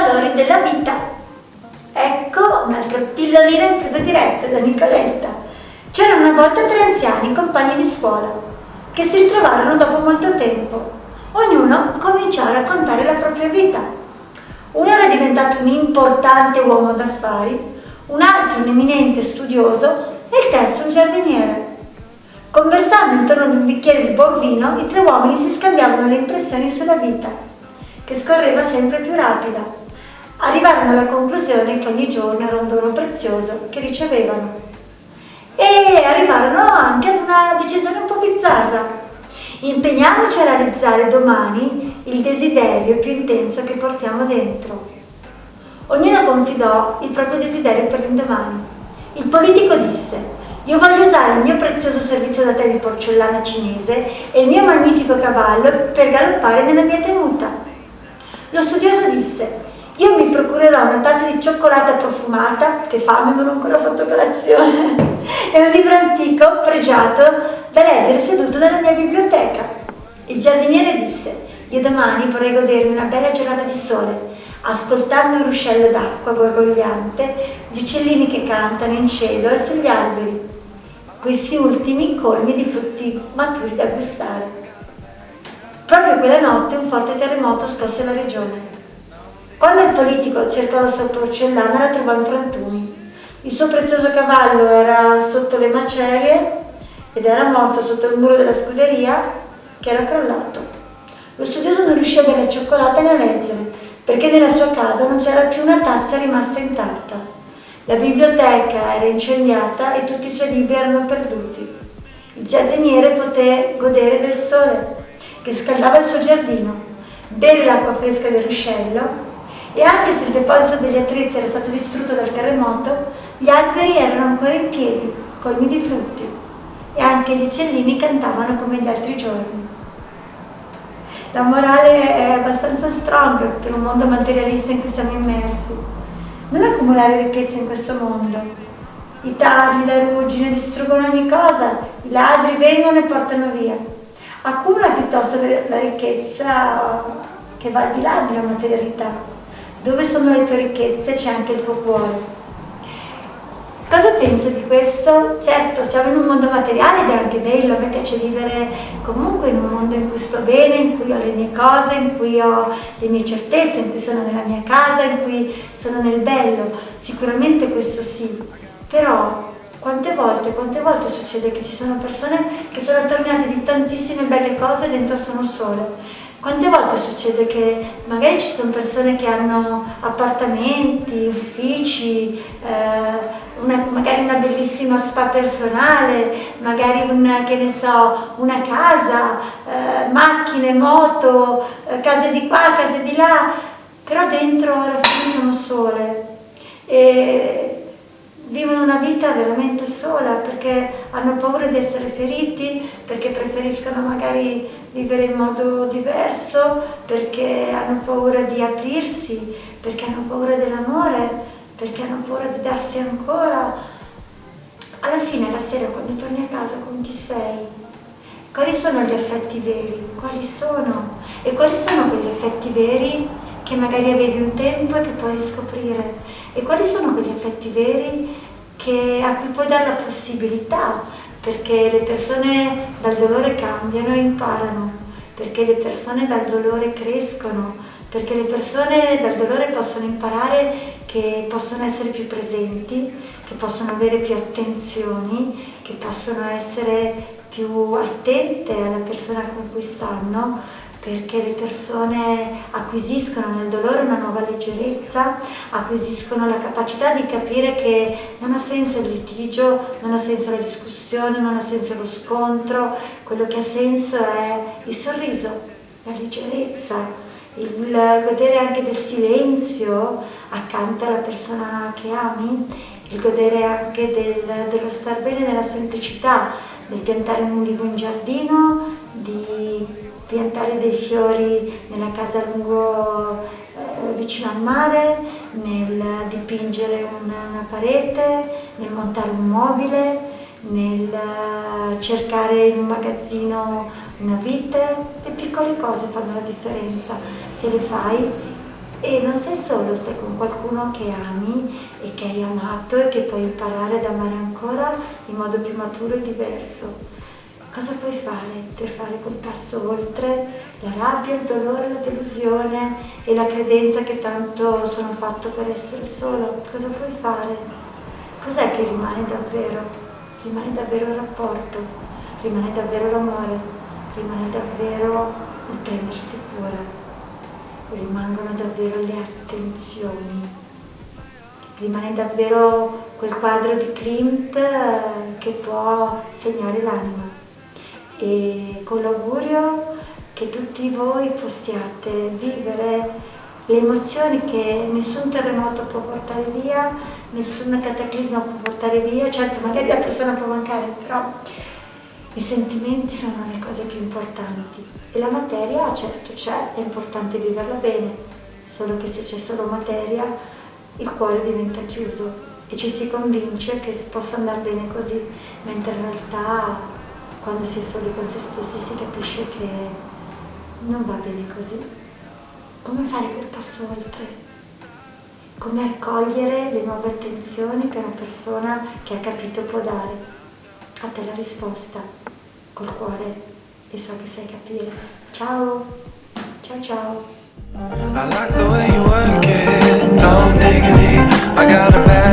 valori della vita. Ecco un'altra pillolina in presa diretta da Nicoletta. C'erano una volta 3 anziani, compagni di scuola, che si ritrovarono dopo molto tempo. Ognuno cominciò a raccontare la propria vita. Uno era diventato un importante uomo d'affari, un altro un eminente studioso e il terzo un giardiniere. Conversando intorno ad un bicchiere di buon vino, i 3 uomini si scambiavano le impressioni sulla vita, che scorreva sempre più rapida. Arrivarono alla conclusione che ogni giorno era un dono prezioso che ricevevano. E arrivarono anche ad una decisione un po' bizzarra. Impegniamoci a realizzare domani il desiderio più intenso che portiamo dentro. Ognuno confidò il proprio desiderio per l'indomani. Il politico disse: io voglio usare il mio prezioso servizio da tè di porcellana cinese e il mio magnifico cavallo per galoppare nella mia tenuta. Lo studioso disse: io mi procurerò una tazza di cioccolata profumata, che fame, non ho ancora fatto colazione, e un libro antico, pregiato, da leggere seduto nella mia biblioteca. Il giardiniere disse: io domani vorrei godermi una bella giornata di sole, ascoltando un ruscello d'acqua gorgogliante, gli uccellini che cantano in cielo e sugli alberi, questi ultimi colmi di frutti maturi da gustare. Proprio quella notte un forte terremoto scosse la regione. Quando il politico cercò la sua porcellana la trovò in frantumi. Il suo prezioso cavallo era sotto le macerie ed era morto sotto il muro della scuderia che era crollato. Lo studioso non riuscì a bere la cioccolata né a leggere, perché nella sua casa non c'era più una tazza rimasta intatta. La biblioteca era incendiata e tutti i suoi libri erano perduti. Il giardiniere poté godere del sole che scaldava il suo giardino, bere l'acqua fresca del ruscello, e anche se il deposito degli attrezzi era stato distrutto dal terremoto, gli alberi erano ancora in piedi, colmi di frutti, e anche gli uccellini cantavano come gli altri giorni. La morale è abbastanza strong per un mondo materialista in cui siamo immersi. Non accumulare ricchezza in questo mondo. I tagli, la ruggine distruggono ogni cosa, i ladri vengono e portano via. Accumula piuttosto la ricchezza che va al di là della materialità. Dove sono le tue ricchezze c'è anche il tuo cuore. Cosa penso di questo? Certo, siamo in un mondo materiale ed è anche bello, a me piace vivere comunque in un mondo in cui sto bene, in cui ho le mie cose, in cui ho le mie certezze, in cui sono nella mia casa, in cui sono nel bello. Sicuramente questo sì, però quante volte succede che ci sono persone che sono attorniate di tantissime belle cose e dentro sono sole? Quante volte succede che magari ci sono persone che hanno appartamenti, uffici, magari una bellissima spa personale, magari una casa, macchine, moto, case di qua, case di là, però dentro alla fine sono sole e vivono una vita veramente sola perché hanno paura di essere feriti, perché preferiscono magari vivere in modo diverso, perché hanno paura di aprirsi, perché hanno paura dell'amore, perché hanno paura di darsi ancora. Alla fine, la sera, quando torni a casa, con chi sei? Quali sono gli affetti veri? Quali sono? E quali sono quegli affetti veri che magari avevi un tempo e che puoi riscoprire? E quali sono quegli affetti veri a cui puoi dare la possibilità? Perché le persone dal dolore cambiano e imparano, perché le persone dal dolore crescono, perché le persone dal dolore possono imparare che possono essere più presenti, che possono avere più attenzioni, che possono essere più attente alla persona con cui stanno, perché le persone acquisiscono nel dolore una nuova leggerezza, acquisiscono la capacità di capire che non ha senso il litigio, non ha senso la discussione, non ha senso lo scontro, quello che ha senso è il sorriso, la leggerezza, il godere anche del silenzio accanto alla persona che ami, il godere anche dello star bene nella semplicità, del piantare un ulivo in giardino, di piantare dei fiori nella casa vicino al mare, nel dipingere una parete, nel montare un mobile, nel cercare in un magazzino una vite. Le piccole cose fanno la differenza se le fai E non sei solo, sei con qualcuno che ami e che hai amato e che puoi imparare ad amare ancora in modo più maturo e diverso. Cosa puoi fare per fare quel passo oltre la rabbia, il dolore, la delusione e la credenza che tanto sono fatto per essere solo? Cosa puoi fare? Cos'è che rimane davvero? Rimane davvero il rapporto, rimane davvero l'amore, rimane davvero il prendersi cura. Rimangono davvero le attenzioni, rimane davvero quel quadro di Klimt che può segnare l'anima, e con l'augurio che tutti voi possiate vivere le emozioni che nessun terremoto può portare via, nessun cataclisma può portare via. Certo, magari la persona può mancare, però i sentimenti sono le cose più importanti e la materia, certo, c'è, è importante viverla bene, solo che se c'è solo materia il cuore diventa chiuso e ci si convince che possa andare bene così, mentre in realtà quando si è soli con se stessi si capisce che non va bene così. Come fare quel passo oltre? Come accogliere le nuove attenzioni che una persona che ha capito può dare? A te la risposta, col cuore, e so che sai capire. Ciao, ciao ciao. I like the way you work it, no diggity, I got a bad